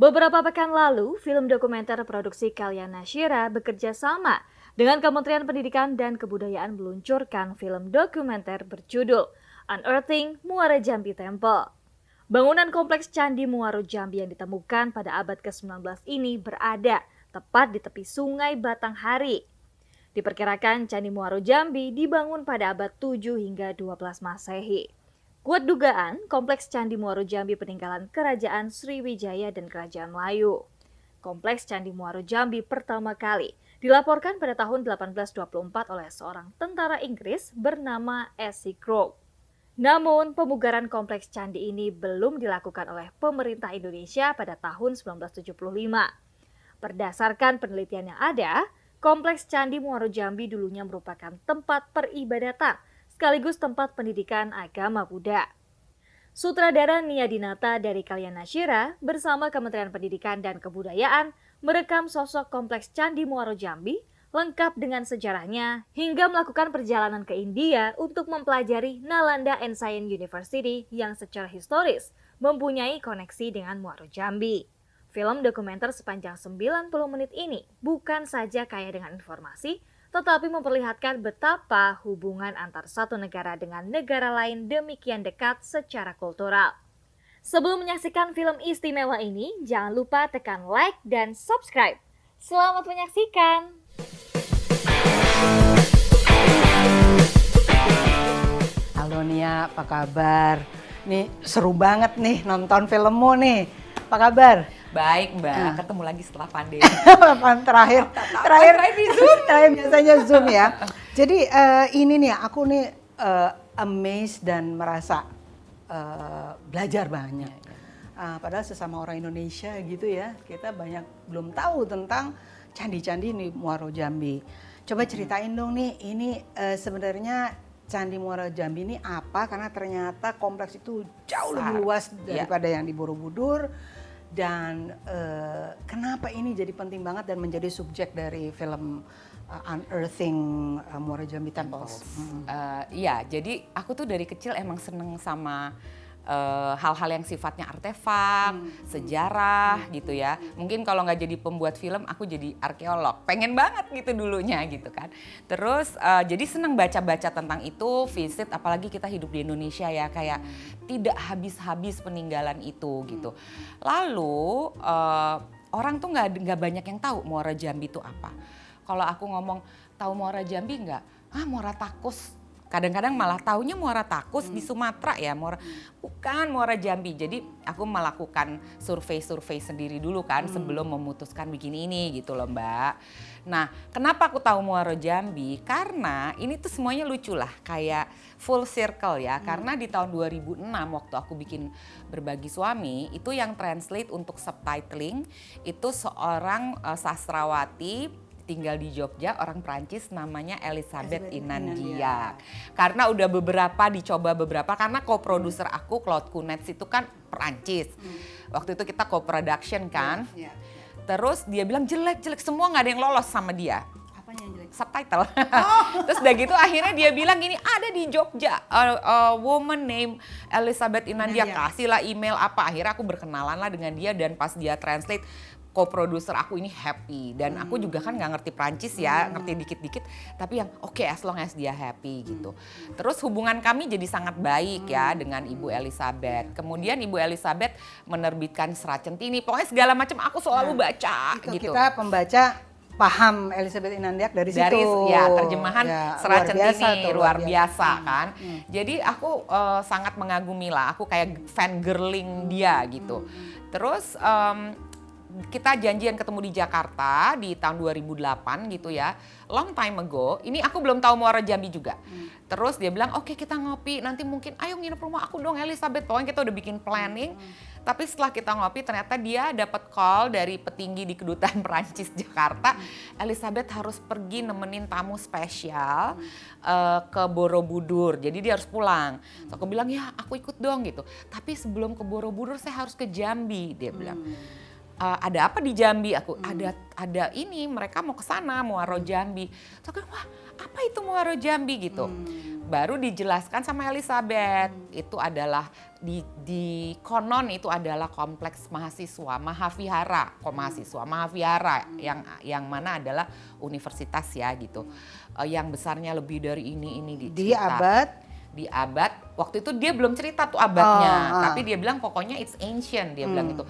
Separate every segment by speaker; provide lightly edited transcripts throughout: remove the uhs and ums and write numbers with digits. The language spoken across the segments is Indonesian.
Speaker 1: Beberapa pekan lalu, film dokumenter produksi Kalyana Shira bekerja sama dengan Kementerian Pendidikan dan Kebudayaan meluncurkan film dokumenter berjudul Unearthing Muara Jambi Temple. Bangunan kompleks Candi Muaro Jambi yang ditemukan pada abad ke-19 ini berada tepat di tepi sungai Batanghari. Diperkirakan Candi Muaro Jambi dibangun pada abad 7 hingga 12 Masehi. Kuat dugaan, kompleks Candi Muaro Jambi peninggalan Kerajaan Sriwijaya dan Kerajaan Melayu. Kompleks Candi Muaro Jambi pertama kali dilaporkan pada tahun 1824 oleh seorang tentara Inggris bernama S.C. Crowe. Namun, pemugaran kompleks candi ini belum dilakukan oleh pemerintah Indonesia pada tahun 1975. Berdasarkan penelitian yang ada, kompleks Candi Muaro Jambi dulunya merupakan tempat peribadatan sekaligus tempat pendidikan agama Buddha. Sutradara Nia Dinata dari Kalyana Shira bersama Kementerian Pendidikan dan Kebudayaan merekam sosok kompleks Candi Muaro Jambi lengkap dengan sejarahnya hingga melakukan perjalanan ke India untuk mempelajari Nalanda and Science University yang secara historis mempunyai koneksi dengan Muaro Jambi. Film dokumenter sepanjang 90 menit ini bukan saja kaya dengan informasi, tetapi memperlihatkan betapa hubungan antar satu negara dengan negara lain demikian dekat secara kultural. Sebelum menyaksikan film istimewa ini, jangan lupa tekan like dan subscribe. Selamat menyaksikan!
Speaker 2: Halo Nia, apa kabar? Nih seru banget nih nonton filmmu nih. Apa kabar?
Speaker 3: Baik Mbak, ketemu lagi setelah pandemi.
Speaker 2: terakhir di Zoom. Terakhir biasanya Zoom ya. Jadi ini nih aku nih amazed dan merasa belajar banyak. Padahal sesama orang Indonesia gitu ya, kita banyak belum tahu tentang candi-candi di Muaro Jambi. Coba ceritain dong nih, ini sebenarnya Candi Muaro Jambi ini apa? Karena ternyata kompleks itu jauh lebih luas daripada yang di Borobudur. Dan kenapa ini jadi penting banget dan menjadi subjek dari film Unearthing Muaro Jambi Temples?
Speaker 3: Iya, jadi aku tuh dari kecil emang seneng sama hal-hal yang sifatnya artefak, sejarah gitu ya. Mungkin kalau nggak jadi pembuat film, aku jadi arkeolog. Pengen banget gitu dulunya gitu kan. Terus jadi seneng baca-baca tentang itu, visit, apalagi kita hidup di Indonesia ya, kayak tidak habis-habis peninggalan itu gitu. Lalu orang tuh nggak banyak yang tahu Muara Jambi itu apa. Kalau aku ngomong tahu Muara Jambi nggak? Muara Takus. Kadang-kadang malah taunya Muara Takus di Sumatera ya, bukan Muara Jambi. Jadi aku melakukan survei-survei sendiri dulu kan sebelum memutuskan bikin ini gitu loh Mbak. Nah kenapa aku tahu Muara Jambi? Karena ini tuh semuanya lucu lah, kayak full circle ya. Karena di tahun 2006 waktu aku bikin Berbagi Suami, itu yang translate untuk subtitling itu seorang sastrawati tinggal di Jogja, orang Prancis namanya Elisabeth Inandia. Karena udah dicoba beberapa, karena co-producer aku Claude Kunets itu kan Prancis. Waktu itu kita co-production kan. Terus dia bilang jelek-jelek semua, nggak ada yang lolos sama dia.
Speaker 2: Apanya yang jelek?
Speaker 3: Subtitle. Terus udah gitu akhirnya dia bilang gini, ada di Jogja a woman named Elisabeth Inandia, kasihlah email apa. Akhirnya aku berkenalan lah dengan dia, dan pas dia translate, co-producer aku ini happy, dan aku juga kan nggak ngerti Prancis ya, ngerti dikit-dikit, tapi yang oke, as long as dia happy gitu. Terus hubungan kami jadi sangat baik ya dengan Ibu Elisabeth. Kemudian Ibu Elisabeth menerbitkan Serat Centini, pokoknya segala macam aku selalu baca gitu.
Speaker 2: Kita pembaca paham Elisabeth Inandia dari situ.
Speaker 3: Ya, terjemahan Serat Centini luar biasa kan. Jadi aku sangat mengagumi lah, aku kayak fangirling dia gitu. Terus kita janjian ketemu di Jakarta di tahun 2008 gitu ya, long time ago. Ini aku belum tahu Muara Jambi juga. Terus dia bilang, oke kita ngopi, nanti mungkin ayo nginep rumah aku dong Elisabeth. Pokoknya kita udah bikin planning. Tapi setelah kita ngopi ternyata dia dapat call dari petinggi di Kedutaan Perancis Jakarta. Elisabeth harus pergi nemenin tamu spesial ke Borobudur. Jadi dia harus pulang. So aku bilang ya aku ikut dong gitu. Tapi sebelum ke Borobudur saya harus ke Jambi, dia bilang. Ada apa di Jambi? Aku ada ini, mereka mau ke sana Muaro Jambi. Terus aku, wah apa itu Muaro Jambi gitu. Baru dijelaskan sama Elizabeth, itu adalah di konon itu adalah kompleks mahasiswa Mahavihara, Mahavihara yang mana adalah universitas ya gitu. Yang besarnya lebih dari ini di abad waktu itu dia belum cerita tuh abadnya, tapi dia bilang pokoknya it's ancient, dia bilang itu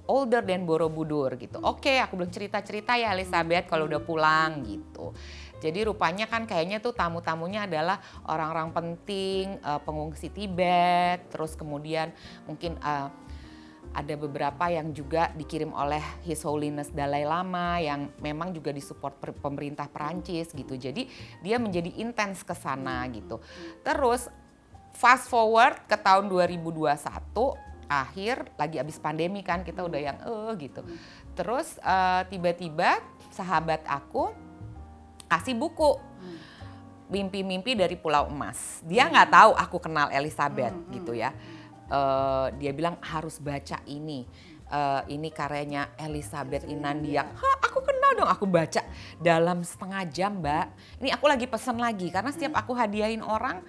Speaker 3: older than Borobudur gitu. Oke, aku bilang cerita ya Elizabeth kalau udah pulang gitu. Jadi rupanya kan kayaknya tuh tamu-tamunya adalah orang-orang penting, pengungsi Tibet, terus kemudian mungkin ada beberapa yang juga dikirim oleh His Holiness Dalai Lama yang memang juga disupport pemerintah Perancis gitu. Jadi dia menjadi intens ke sana gitu. Terus fast forward ke tahun 2021, akhir lagi abis pandemi kan kita udah yang gitu. Terus tiba-tiba sahabat aku kasih buku Mimpi-mimpi dari Pulau Emas. Dia nggak tahu aku kenal Elizabeth gitu ya. Dia bilang harus baca ini. Ini karyanya Elizabeth Inandia. Aku kenal dong, aku baca dalam setengah jam, Mbak. Ini aku lagi pesan lagi karena setiap aku hadiahin orang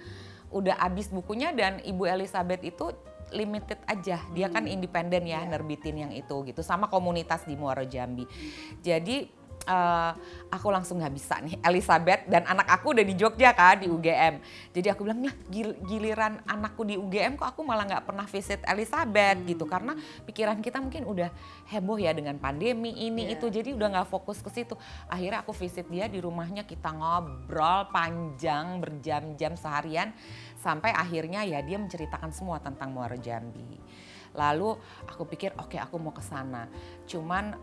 Speaker 3: udah habis bukunya, dan Ibu Elizabeth itu limited aja. Dia kan independen ya, nerbitin yang itu gitu, sama komunitas di Muaro Jambi. Jadi aku langsung nggak bisa nih Elizabeth, dan anak aku udah di Jogja kan di UGM. Jadi aku bilang, lah giliran anakku di UGM kok aku malah nggak pernah visit Elizabeth gitu, karena pikiran kita mungkin udah heboh ya dengan pandemi ini itu, jadi udah nggak fokus ke situ. Akhirnya aku visit dia di rumahnya, kita ngobrol panjang berjam-jam seharian sampai akhirnya ya dia menceritakan semua tentang Muaro Jambi. Lalu aku pikir oke, aku mau ke sana. Cuman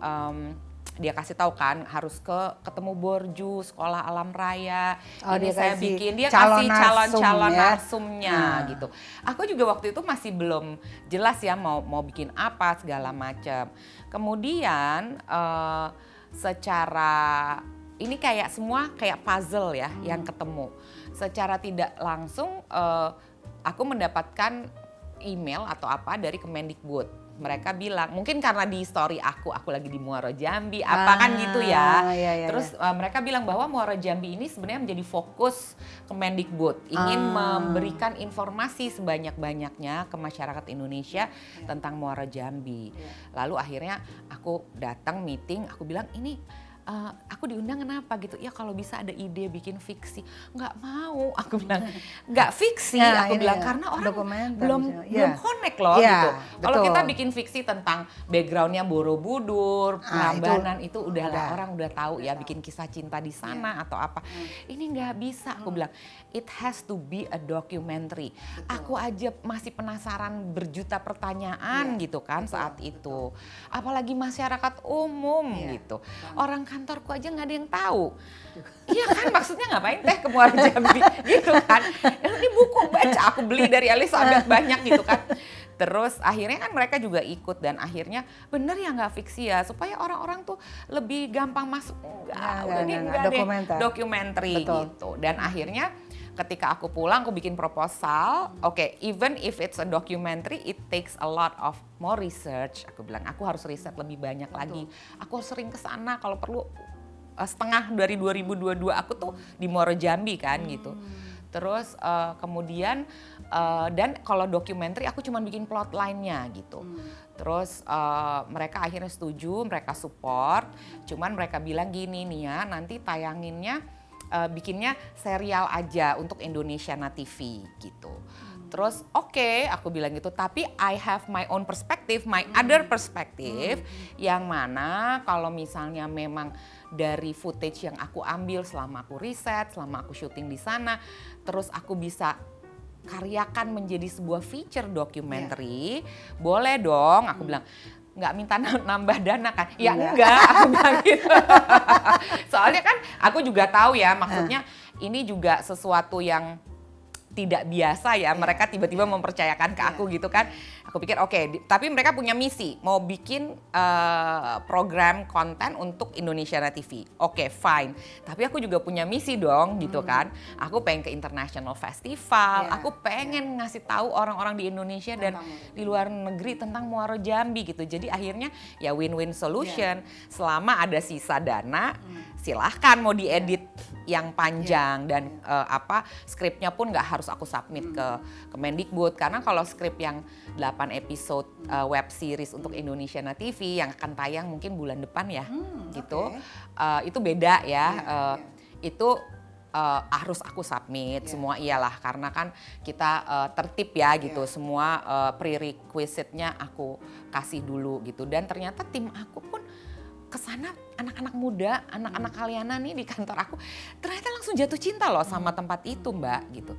Speaker 3: dia kasih tahu kan harus ketemu Borju, sekolah alam raya. Ini saya bikin, dia kasih calon narsumnya gitu. Aku juga waktu itu masih belum jelas ya mau bikin apa segala macam. Kemudian secara ini kayak semua kayak puzzle ya yang ketemu. Secara tidak langsung aku mendapatkan email atau apa dari Kemendikbud. Mereka bilang, mungkin karena di story aku lagi di Muaro Jambi, apa kan gitu ya. Terus mereka bilang bahwa Muaro Jambi ini sebenarnya menjadi fokus Kemendikbud. Ingin memberikan informasi sebanyak-banyaknya ke masyarakat Indonesia tentang Muaro Jambi. Lalu akhirnya aku datang meeting, aku bilang ini aku diundang kenapa gitu, ya kalau bisa ada ide bikin fiksi. Nggak mau, aku bilang nggak fiksi, aku bilang karena orang belum connect loh gitu. Kalau kita bikin fiksi tentang backgroundnya Borobudur, Prambanan itu udah orang udah tahu ya, bikin kisah cinta di sana atau apa. Ini nggak bisa, aku bilang it has to be a documentary. Aku aja masih penasaran, berjuta pertanyaan gitu kan saat itu. Apalagi masyarakat umum gitu. Orang kantorku aja nggak ada yang tahu. Iya kan, maksudnya ngapain teh ke Muaro Jambi gitu kan. Ini buku baca, aku beli dari Elizabeth banyak gitu kan. Terus akhirnya kan mereka juga ikut, dan akhirnya bener ya nggak fiksi ya, supaya orang-orang tuh lebih gampang masuk. Enggak dokumenter gitu. Dan akhirnya ketika aku pulang, aku bikin proposal. Oke, even if it's a documentary, it takes a lot of more research. Aku bilang, aku harus riset lebih banyak lagi. Aku sering ke sana, kalau perlu setengah dari 2022 aku tuh di Muaro Jambi kan gitu. Terus kemudian dan kalau documentary aku cuma bikin plot line-nya gitu. Terus mereka akhirnya setuju, mereka support. Cuman mereka bilang gini nih ya, nanti tayanginnya bikinnya serial aja untuk Indonesiana TV gitu. Terus oke, aku bilang gitu, tapi I have my own perspective, my other perspective, yang mana kalau misalnya memang dari footage yang aku ambil selama aku riset, selama aku syuting di sana, terus aku bisa karyakan menjadi sebuah feature documentary, boleh dong, aku bilang. Nggak minta nambah dana kan? Ya enggak, aku bilang gitu. Soalnya kan aku juga tahu ya, maksudnya ini juga sesuatu yang tidak biasa ya, mereka tiba-tiba mempercayakan ke aku gitu kan. Aku pikir oke, tapi mereka punya misi mau bikin program konten untuk Indonesia TV. Oke, fine. Tapi aku juga punya misi dong gitu kan. Aku pengen ke international festival, aku pengen ngasih tahu orang-orang di Indonesia dan di luar negeri tentang Muaro Jambi gitu. Jadi akhirnya ya win-win solution. Selama ada sisa dana, silahkan mau diedit yang panjang dan skripnya pun nggak harus aku submit ke Kemendikbud, karena kalau skrip yang 8 episode web series untuk Indonesia TV yang akan tayang mungkin bulan depan ya gitu, itu beda ya, itu harus aku submit semua iyalah, karena kan kita tertib ya gitu, semua prerequisite-nya aku kasih dulu gitu, dan ternyata tim aku pun kesana anak-anak muda, anak-anak Kalyana nih di kantor aku ternyata langsung jatuh cinta loh sama tempat itu Mbak gitu.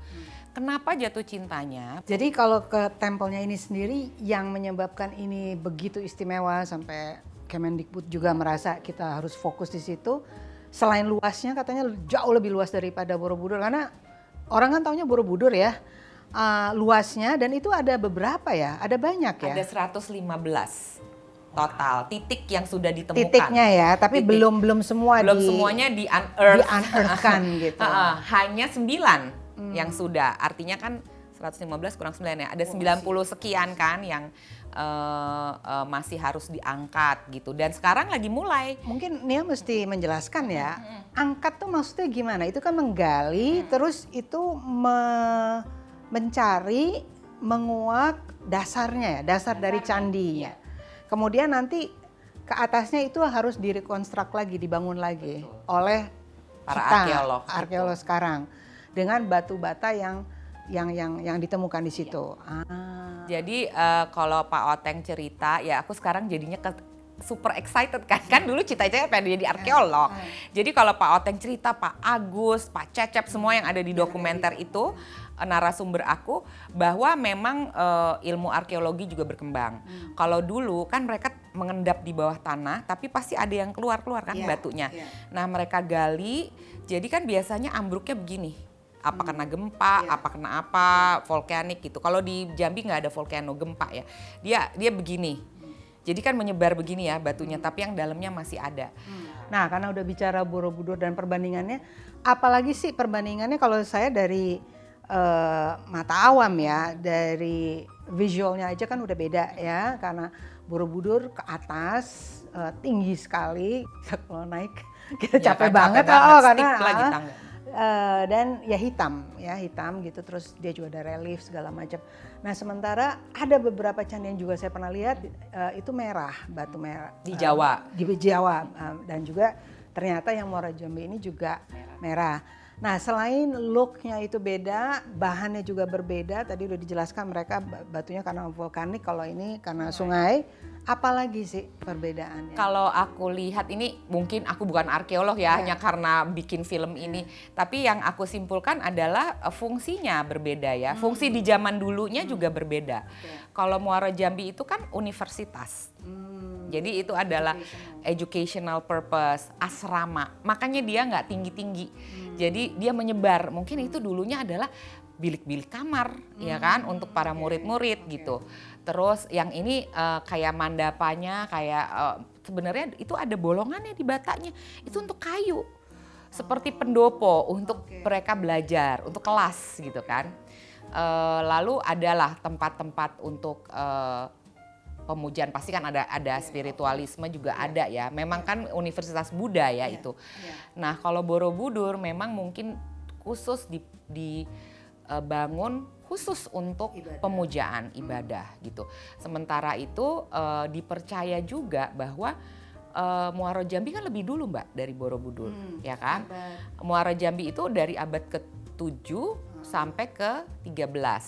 Speaker 3: Kenapa jatuh cintanya?
Speaker 2: Jadi kalau ke tempelnya ini sendiri yang menyebabkan ini begitu istimewa sampai Kemendikbud juga merasa kita harus fokus di situ, selain luasnya katanya jauh lebih luas daripada Borobudur, karena orang kan taunya Borobudur ya, luasnya, dan itu ada beberapa ya, ada banyak ya.
Speaker 3: Ada 115 total titik yang sudah ditemukan.
Speaker 2: Titiknya ya, tapi belum
Speaker 3: semuanya di
Speaker 2: unearth-kan gitu.
Speaker 3: Hanya 9 yang sudah, artinya kan 115 kurang 9 ya, ada 90 sekian kan yang masih harus diangkat gitu, dan sekarang lagi mulai.
Speaker 2: Mungkin Nia mesti menjelaskan ya, angkat tuh maksudnya gimana? Itu kan menggali, terus itu mencari, menguak dasarnya ya, dasar dari candinya. Kemudian nanti ke atasnya itu harus direkonstruk lagi, dibangun lagi oleh
Speaker 3: para
Speaker 2: arkeolog sekarang dengan batu bata yang ditemukan di situ.
Speaker 3: Jadi kalau Pak Oteng cerita, ya aku sekarang jadinya super excited kan dulu cita-citanya pengen jadi arkeolog. Jadi kalau Pak Oteng cerita, Pak Agus, Pak Cecep, semua yang ada di dokumenter itu narasumber aku, bahwa memang ilmu arkeologi juga berkembang. Kalau dulu kan mereka mengendap di bawah tanah, tapi pasti ada yang keluar kan batunya. Nah mereka gali, jadi kan biasanya ambruknya begini. Apa kena gempa, apa kena apa, volkanik gitu. Kalau di Jambi nggak ada volcano gempa ya, dia begini. Jadi kan menyebar begini ya batunya, tapi yang dalamnya masih ada.
Speaker 2: Nah karena udah bicara Borobudur dan perbandingannya, apalagi sih perbandingannya kalau saya dari mata awam ya, dari visualnya aja kan udah beda ya, karena Borobudur ke atas tinggi sekali, kalau naik kita capek banget, karena dan ya hitam gitu, terus dia juga ada relief segala macam. Nah sementara ada beberapa candi yang juga saya pernah lihat itu merah, batu merah
Speaker 3: di Jawa,
Speaker 2: dan juga ternyata yang Muaro Jambi ini juga merah. Nah selain looknya itu beda, bahannya juga berbeda. Tadi udah dijelaskan mereka batunya karena vulkanik, kalau ini karena sungai. Apalagi sih perbedaannya?
Speaker 3: Kalau aku lihat ini, mungkin aku bukan arkeolog ya, hanya karena bikin film ini. Tapi yang aku simpulkan adalah fungsinya berbeda ya. Fungsi di zaman dulunya juga berbeda. Kalau Muaro Jambi itu kan universitas. Jadi itu adalah educational purpose, asrama. Makanya dia nggak tinggi-tinggi. Jadi dia menyebar. Mungkin itu dulunya adalah bilik-bilik kamar, ya kan, untuk para murid-murid gitu. Terus yang ini kayak mandapanya, kayak sebenarnya itu ada bolongannya di batanya. Itu untuk kayu, seperti pendopo untuk mereka belajar, untuk kelas gitu kan. Lalu adalah tempat-tempat untuk pemujaan, pasti kan ada spiritualisme juga ada ya. Memang kan Universitas Buddha ya itu. Nah kalau Borobudur memang mungkin khusus dibangun khusus untuk pemujaan ibadah gitu. Sementara itu dipercaya juga bahwa Muaro Jambi kan lebih dulu Mbak dari Borobudur, ya kan? Muaro Jambi itu dari abad ke-7 sampai ke-13.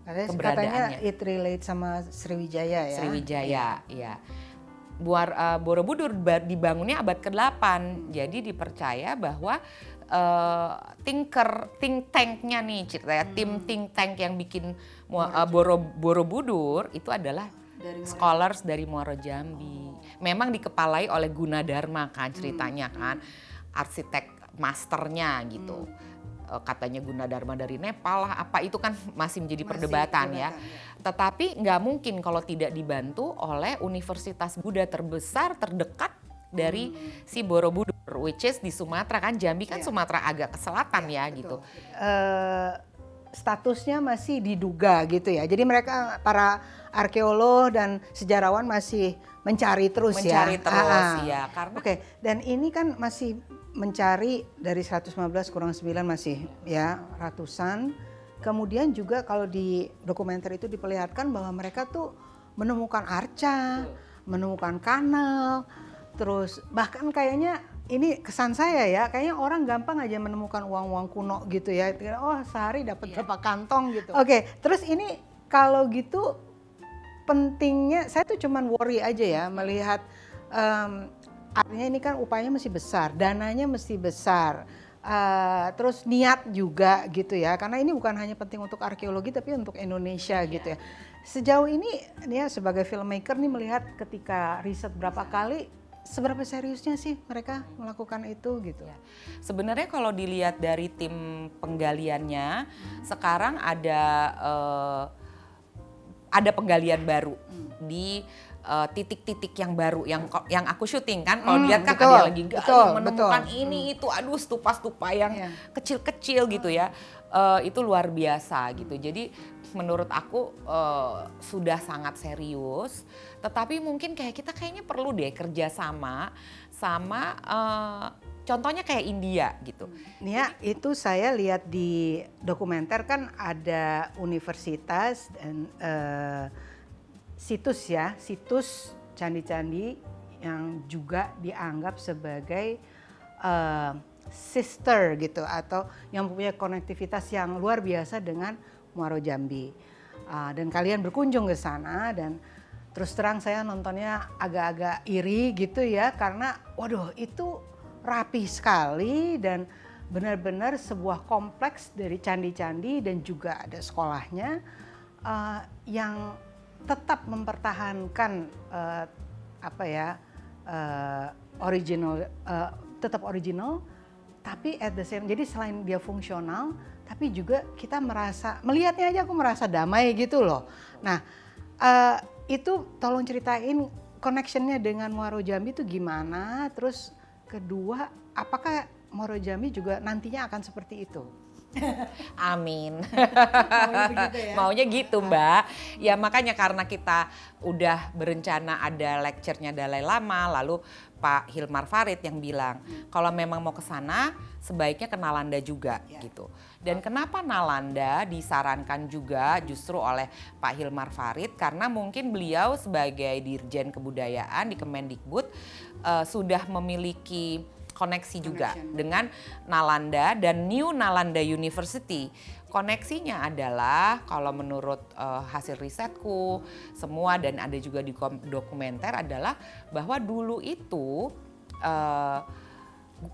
Speaker 2: Katanya it relate sama Sriwijaya ya.
Speaker 3: Sriwijaya, iya. Borobudur dibangunnya abad ke-8. Jadi dipercaya bahwa think tanknya nih ceritanya, tim think tank yang bikin Borobudur itu adalah scholars dari Muaro Jambi. Memang dikepalai oleh Gunadarma kan ceritanya kan, arsitek masternya gitu. katanya Gunadarma dari Nepal lah, apa itu kan masih menjadi
Speaker 2: Masih
Speaker 3: perdebatan ya.
Speaker 2: perdebatan,
Speaker 3: Tetapi nggak mungkin kalau tidak dibantu oleh universitas Buddha terbesar terdekat dari si Borobudur, which is di Sumatera kan, Jambi kan
Speaker 2: Iya.
Speaker 3: Sumatera agak ke selatan ya
Speaker 2: Betul.
Speaker 3: gitu.
Speaker 2: Statusnya masih diduga gitu ya. Jadi mereka para arkeolog dan sejarawan masih mencari terus ya.
Speaker 3: Mencari terus, ya, karena-
Speaker 2: Oke, dan ini kan masih mencari dari 115 kurang 9 masih ya ratusan. Kemudian juga kalau di dokumenter itu diperlihatkan bahwa mereka tuh menemukan arca, menemukan kanal, terus bahkan kayaknya ini kesan saya ya, kayaknya orang gampang aja menemukan uang-uang kuno gitu ya. Oh, sehari dapat berapa kantong gitu. Oke, terus ini kalau gitu pentingnya, saya tuh cuman worry aja ya melihat artinya ini kan upayanya mesti besar, dananya mesti besar, terus niat juga gitu ya, karena ini bukan hanya penting untuk arkeologi tapi untuk Indonesia gitu ya. Sejauh ini ya sebagai filmmaker nih melihat ketika riset berapa kali, seberapa seriusnya sih mereka melakukan itu gitu?
Speaker 3: Sebenarnya kalau dilihat dari tim penggaliannya, sekarang ada penggalian baru di titik-titik yang baru yang aku syuting kan. Kalau lihat kan
Speaker 2: betul,
Speaker 3: ada lagi
Speaker 2: betul,
Speaker 3: menemukan
Speaker 2: betul.
Speaker 3: ini itu, aduh stupa-stupa yang
Speaker 2: Iya.
Speaker 3: kecil-kecil gitu ya. Itu luar biasa gitu. Jadi menurut aku sudah sangat serius. Tetapi mungkin kita kayaknya perlu deh kerjasama sama contohnya kayak India gitu.
Speaker 2: Nia, itu saya lihat di dokumenter kan ada universitas dan situs candi-candi yang juga dianggap sebagai sister gitu atau yang punya konektivitas yang luar biasa dengan Muaro Jambi. Dan kalian berkunjung ke sana dan terus terang saya nontonnya agak-agak iri gitu ya karena waduh itu rapi sekali dan benar-benar sebuah kompleks dari candi-candi dan juga ada sekolahnya yang tetap mempertahankan original, tetap original, tapi at the same, jadi selain dia fungsional, tapi juga kita melihatnya aja aku merasa damai gitu loh. Nah itu tolong ceritain connectionnya dengan Muaro Jambi itu gimana, terus kedua apakah Muaro Jambi juga nantinya akan seperti itu?
Speaker 3: Amin.
Speaker 2: Maunya begitu ya?
Speaker 3: Maunya gitu Mbak. Ya makanya karena kita udah berencana ada lecture-nya Dalai Lama, lalu Pak Hilmar Farid yang bilang kalau memang mau ke sana sebaiknya ke Nalanda juga gitu. Dan kenapa Nalanda disarankan juga justru oleh Pak Hilmar Farid karena mungkin beliau sebagai Dirjen Kebudayaan di Kemendikbud sudah memiliki koneksi juga dengan Nalanda dan New Nalanda University. Koneksinya adalah kalau menurut hasil risetku semua dan ada juga di dokumenter adalah bahwa dulu itu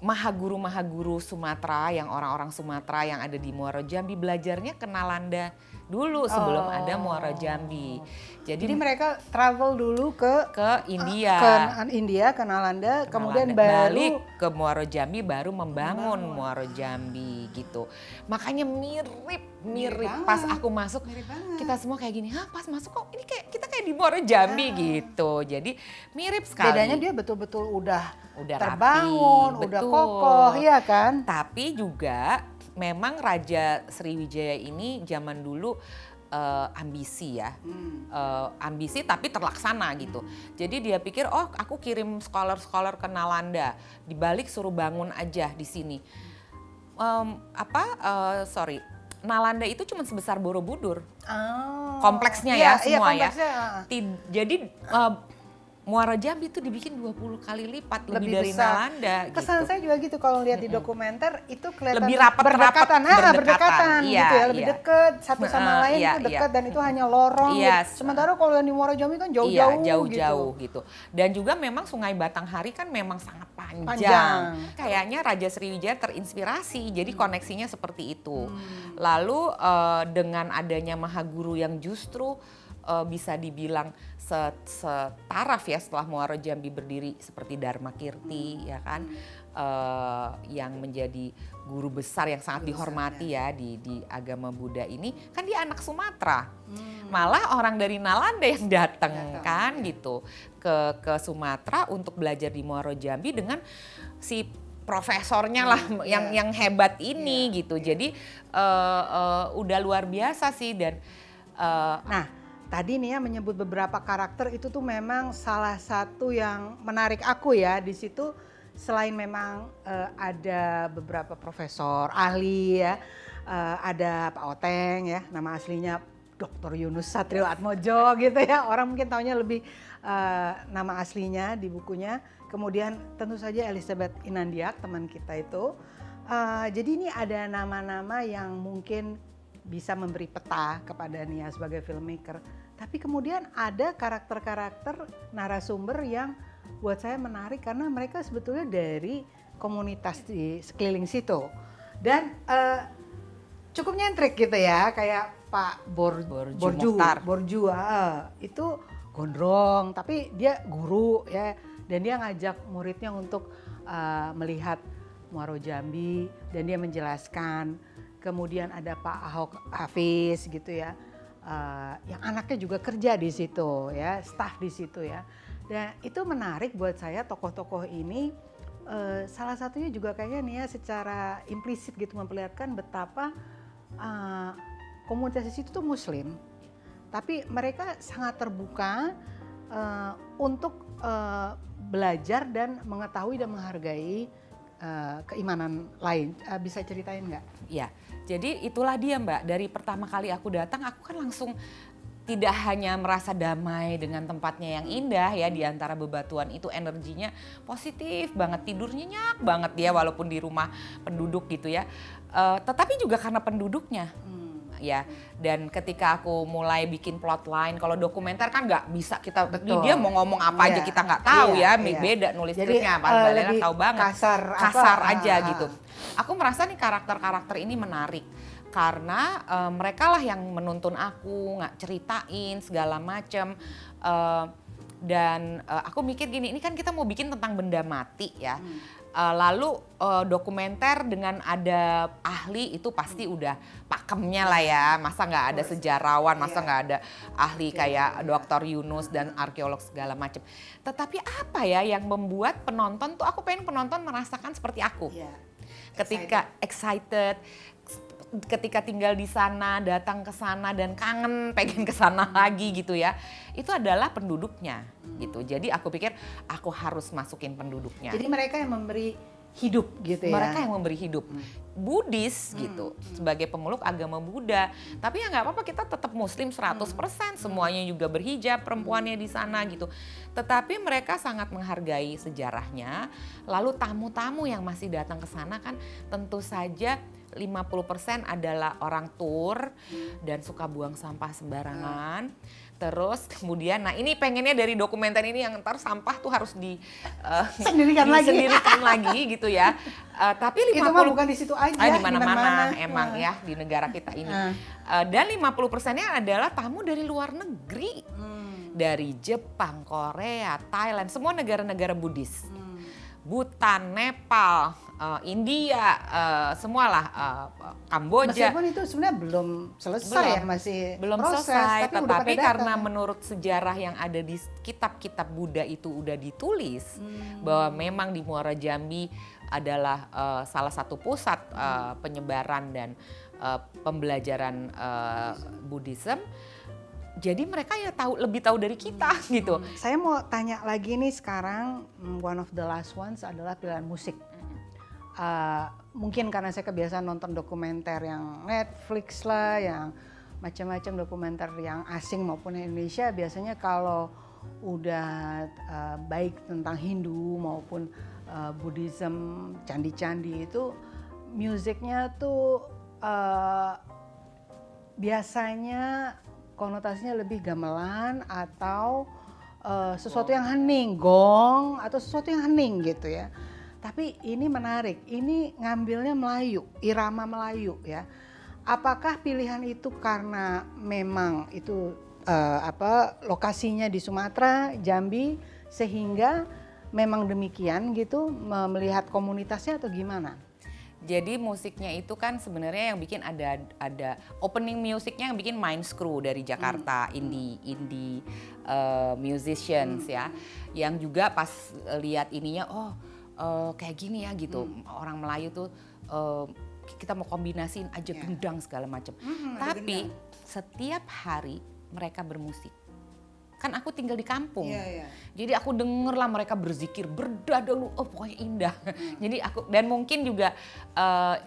Speaker 3: mahaguru Sumatera yang orang-orang Sumatera yang ada di Muaro Jambi belajarnya ke Nalanda dulu sebelum ada Muaro Jambi.
Speaker 2: Jadi mereka travel dulu ke
Speaker 3: India.
Speaker 2: Ke India, ke Nalanda, kemudian baru
Speaker 3: balik ke Muaro Jambi baru membangun Muaro Jambi gitu. Makanya mirip pas aku masuk kita semua kayak gini, "Hah, pas masuk kok ini kita kayak di Muaro Jambi gitu." Jadi mirip sekali.
Speaker 2: bedanya dia betul-betul udah
Speaker 3: rapi,
Speaker 2: terbangun, udah
Speaker 3: betul.
Speaker 2: kokoh, iya kan?
Speaker 3: Tapi juga memang Raja Sriwijaya ini zaman dulu ambisi ya, ambisi tapi terlaksana gitu. Jadi dia pikir oh aku kirim scholar ke Nalanda, dibalik suruh bangun aja di sini. Nalanda itu cuma sebesar Borobudur, kompleksnya ya semua ya. Jadi Muaro Jambi itu dibikin 20 kali lipat lebih dari
Speaker 2: besar.
Speaker 3: Nalanda
Speaker 2: Kesan
Speaker 3: gitu.
Speaker 2: saya juga gitu kalau lihat di dokumenter itu kelihatan
Speaker 3: Lebih rapat-rapat,
Speaker 2: berdekatan
Speaker 3: iya,
Speaker 2: gitu ya, lebih
Speaker 3: iya.
Speaker 2: deket satu sama lain
Speaker 3: Iya,
Speaker 2: itu dekat
Speaker 3: iya.
Speaker 2: dan itu hanya lorong.
Speaker 3: Iya.
Speaker 2: Gitu. Sementara kalau yang di Muaro Jambi kan jauh-jauh,
Speaker 3: Iya, jauh-jauh gitu. Dan juga memang Sungai Batanghari kan memang sangat panjang. Kayaknya Raja Sriwijaya terinspirasi, jadi koneksinya seperti itu. Lalu dengan adanya Mahaguru yang justru bisa dibilang setaraf ya setelah Muaro Jambi berdiri seperti Dharma Kirti ya kan. yang menjadi guru besar yang sangat dihormati ya di agama Buddha ini, kan dia anak Sumatera. Malah orang dari Nalanda yang datang kan gitu ke Sumatera untuk belajar di Muaro Jambi dengan si profesornya lah yang hebat ini gitu. Jadi udah luar biasa sih. Dan
Speaker 2: nah, tadi nih ya menyebut beberapa karakter itu tuh memang salah satu yang menarik aku ya di situ. Selain memang ada beberapa profesor ahli ya, ada Pak Oteng ya, nama aslinya Dr. Yunus Satrio Atmojo gitu ya, orang mungkin taunya lebih nama aslinya di bukunya. Kemudian tentu saja Elizabeth Inandiak teman kita itu. Jadi ini ada nama-nama yang mungkin bisa memberi peta kepada Nia sebagai filmmaker. Tapi kemudian ada karakter-karakter narasumber yang buat saya menarik karena mereka sebetulnya dari komunitas di sekeliling situ. Dan cukup nyentrik gitu ya, kayak Pak Borju, itu gondrong tapi dia guru ya, dan dia ngajak muridnya untuk melihat Muaro Jambi dan dia menjelaskan. Kemudian ada Pak Ahok Hafiz gitu ya, yang anaknya juga kerja di situ ya, staf di situ ya. Dan itu menarik buat saya, tokoh-tokoh ini salah satunya juga kayaknya nih ya secara implisit gitu memperlihatkan betapa komunitas di situ tuh Muslim, tapi mereka sangat terbuka untuk belajar dan mengetahui dan menghargai keimanan lain. Bisa ceritain nggak?
Speaker 3: Ya, jadi itulah dia Mbak. Dari pertama kali aku datang, aku kan langsung tidak hanya merasa damai dengan tempatnya yang indah ya, di antara bebatuan itu energinya positif banget, tidur nyenyak banget dia walaupun di rumah penduduk gitu ya. Tetapi juga karena penduduknya. Ya, dan ketika aku mulai bikin plotline, kalau dokumenter kan nggak bisa kita, dia mau ngomong apa aja kita nggak tahu beda nulis skripnya, Balena tahu banget, kasar aja gitu. Aku merasa nih karakter-karakter ini menarik karena mereka lah yang menuntun aku, nggak ceritain segala macem. Dan aku mikir gini, ini kan kita mau bikin tentang benda mati ya. Lalu dokumenter dengan ada ahli itu pasti udah pakemnya lah ya, masa nggak ada sejarawan, masa nggak ada ahli kayak Dr. Yunus dan arkeolog segala macam. Tetapi apa ya yang membuat penonton tuh, aku pengen penonton merasakan seperti aku, ketika excited, ketika tinggal di sana, datang ke sana dan kangen pengen ke sana lagi gitu ya. Itu adalah penduduknya gitu. Jadi aku pikir aku harus masukin penduduknya.
Speaker 2: Jadi mereka yang memberi hidup gitu ya.
Speaker 3: Mereka yang memberi hidup. Buddhis gitu, sebagai pemeluk agama Buddha. Tapi ya nggak apa-apa, kita tetap Muslim 100%, semuanya juga berhijab, perempuannya di sana gitu. Tetapi mereka sangat menghargai sejarahnya. Lalu tamu-tamu yang masih datang ke sana kan tentu saja 50% adalah orang tur dan suka buang sampah sembarangan. Terus kemudian, nah ini pengennya dari dokumenter ini yang ntar sampah tuh harus
Speaker 2: sendirikan
Speaker 3: lagi gitu ya. Tapi 50
Speaker 2: itu mah bukan di situ aja,
Speaker 3: di mana-mana emang ya di negara kita ini. Dan 50%-nya adalah tamu dari luar negeri. Dari Jepang, Korea, Thailand, semua negara-negara Buddhis. Bhutan, Nepal, India, semualah, Kamboja.
Speaker 2: Meskipun itu sebenarnya belum selesai ya, masih
Speaker 3: belum
Speaker 2: proses,
Speaker 3: selesai, tetapi karena
Speaker 2: datang.
Speaker 3: menurut sejarah yang ada di kitab-kitab Buddha itu udah ditulis bahwa memang di Muara Jambi adalah salah satu pusat penyebaran dan pembelajaran Buddhism. Jadi mereka ya lebih tahu dari kita gitu.
Speaker 2: Saya mau tanya lagi nih sekarang, one of the last ones adalah pilihan musik. Mungkin karena saya kebiasaan nonton dokumenter yang Netflix lah, yang macam-macam dokumenter yang asing maupun Indonesia, biasanya kalau udah baik tentang Hindu maupun Buddhism, candi-candi itu musiknya tuh biasanya konotasinya lebih gamelan atau sesuatu yang hening, gong atau sesuatu yang hening gitu ya. Tapi ini menarik, ini ngambilnya Melayu, irama Melayu ya. Apakah pilihan itu karena memang itu lokasinya di Sumatera, Jambi, sehingga memang demikian gitu melihat komunitasnya atau gimana?
Speaker 3: Jadi musiknya itu kan sebenarnya yang bikin ada opening musiknya yang bikin Mind Screw dari Jakarta, indie musicians ya, yang juga pas lihat ininya kayak gini ya gitu, orang Melayu tuh kita mau kombinasiin aja gendang segala macam. Tapi setiap hari mereka bermusik. Kan aku tinggal di kampung, jadi aku denger lah mereka berzikir berdadalu, pokoknya indah. Jadi dan mungkin juga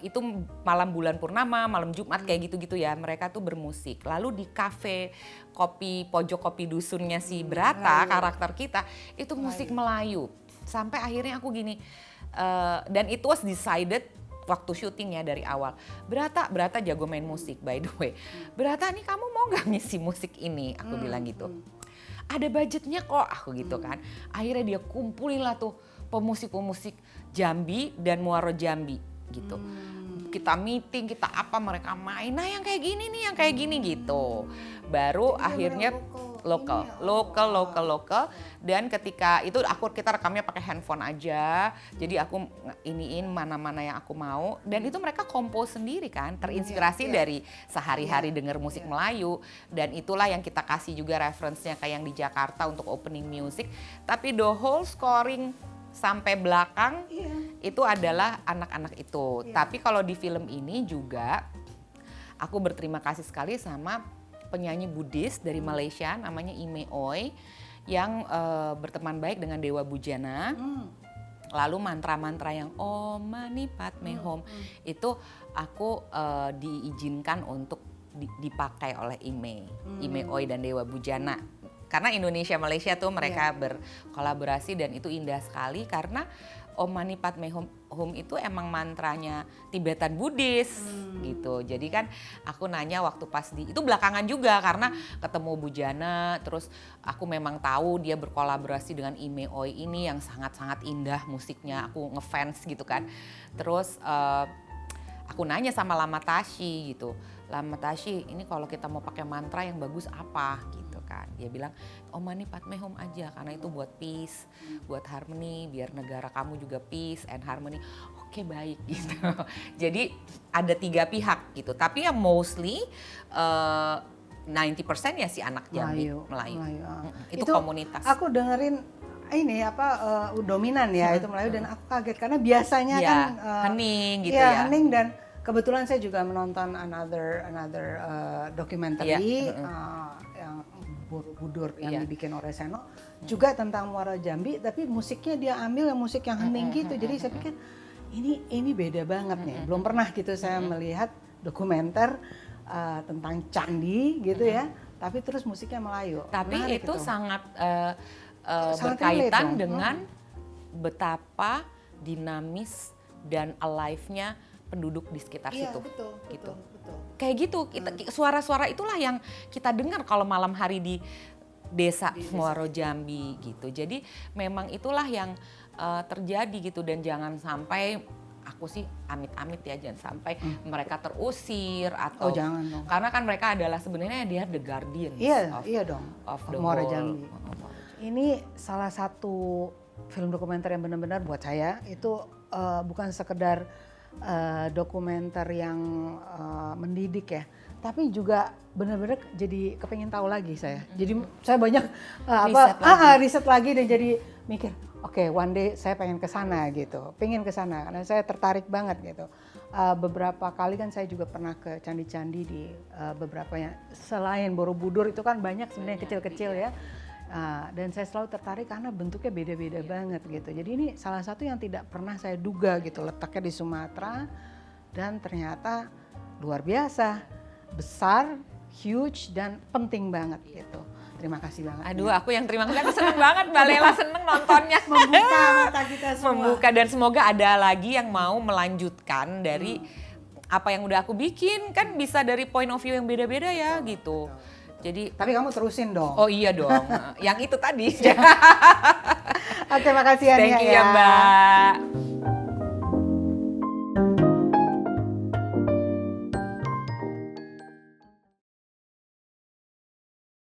Speaker 3: itu malam bulan purnama, malam Jumat kayak gitu-gitu ya, mereka tuh bermusik. Lalu di kafe kopi, pojok kopi dusunnya si Brata, karakter kita, itu musik Melayu. Sampai akhirnya aku gini, dan it was decided waktu syuting ya dari awal. Brata jago main musik by the way. Brata nih kamu mau gak ngisi musik ini? Aku bilang gitu. Ada budgetnya kok, aku gitu kan. Akhirnya dia kumpulin lah tuh pemusik-pemusik Jambi dan Muaro Jambi gitu. Kita meeting, kita apa, mereka main, nah yang kayak gini nih, yang kayak gini gitu. Baru akhirnya lokal. Dan ketika itu kita rekamnya pakai handphone aja. Jadi aku iniin mana-mana yang aku mau. Dan itu mereka kompos sendiri kan, terinspirasi dari sehari-hari denger musik Melayu. Dan itulah yang kita kasih juga reference-nya kayak yang di Jakarta untuk opening music. Tapi the whole scoring sampai belakang itu adalah anak-anak itu. Tapi kalau di film ini juga aku berterima kasih sekali sama penyanyi Buddhis dari Malaysia namanya Ime Oi yang berteman baik dengan Dewa Bujana. Lalu mantra-mantra yang Om Mani Padme Hum itu aku diizinkan untuk dipakai oleh Ime Oi dan Dewa Bujana. Karena Indonesia Malaysia tuh mereka berkolaborasi dan itu indah sekali karena Om Mani Padme Hum itu emang mantranya Tibetan Buddhis gitu. Jadi kan aku nanya waktu pas itu belakangan juga karena ketemu Bujana, terus aku memang tahu dia berkolaborasi dengan Ime Oi ini yang sangat-sangat indah musiknya, aku ngefans gitu kan. Terus aku nanya sama Lama Tashi gitu, Lama Tashi ini kalau kita mau pakai mantra yang bagus apa gitu kan. Dia bilang Om Mani Padme Hum aja karena itu buat peace, buat harmony, biar negara kamu juga peace and harmony. Oke baik gitu. Jadi ada 3 pihak gitu, tapi yang mostly 90% ya si anak Jambi Melayu. Itu komunitas.
Speaker 2: Aku dengerin ini dominan ya itu Melayu dan aku kaget karena biasanya kan
Speaker 3: hening gitu ya.
Speaker 2: Hening dan kebetulan saya juga menonton another documentary yang Borobudur yang dibikin oleh Seno juga tentang Muara Jambi, tapi musiknya dia ambil yang musik yang hening gitu. Jadi saya pikir ini beda banget nih. Belum pernah gitu saya melihat dokumenter tentang candi gitu ya, tapi terus musiknya Melayu.
Speaker 3: Tapi
Speaker 2: menarik
Speaker 3: itu sangat
Speaker 2: berkaitan
Speaker 3: dengan betapa dinamis dan alive-nya penduduk di sekitar situ.
Speaker 2: Betul.
Speaker 3: Kayak gitu, suara-suara itulah yang kita dengar kalau malam hari di desa Muaro Jambi gitu. Jadi memang itulah yang terjadi gitu dan jangan sampai aku sih amit-amit ya jangan sampai mereka terusir atau
Speaker 2: jangan dong.
Speaker 3: Karena kan mereka adalah sebenarnya dia the guardian of the
Speaker 2: Muara
Speaker 3: whole
Speaker 2: Jambi. Ini salah satu film dokumenter yang benar-benar buat saya itu bukan sekedar dokumenter yang mendidik ya, tapi juga benar-benar jadi kepengen tahu lagi saya. Jadi saya banyak riset lagi dan jadi mikir, oke, one day saya pengen ke sana gitu, pengen ke sana karena saya tertarik banget gitu. Beberapa kali kan saya juga pernah ke candi-candi di beberapa yang selain Borobudur itu kan banyak sebenarnya kecil-kecil ya. Dan saya selalu tertarik karena bentuknya beda-beda banget gitu. Jadi ini salah satu yang tidak pernah saya duga gitu, letaknya di Sumatera dan ternyata luar biasa, besar, huge dan penting banget gitu. Terima kasih banget.
Speaker 3: Aduh, aku yang terima kasih, aku seneng banget Mbak Lela, seneng nontonnya.
Speaker 2: Membuka mata kita semua.
Speaker 3: Membuka dan semoga ada lagi yang mau melanjutkan dari apa yang udah aku bikin, kan bisa dari point of view yang beda-beda ya gitu. Jadi,
Speaker 2: tapi kamu terusin dong.
Speaker 3: Oh iya dong, yang itu tadi.
Speaker 2: Oke, makasih ya.
Speaker 3: Thank you ya Mbak.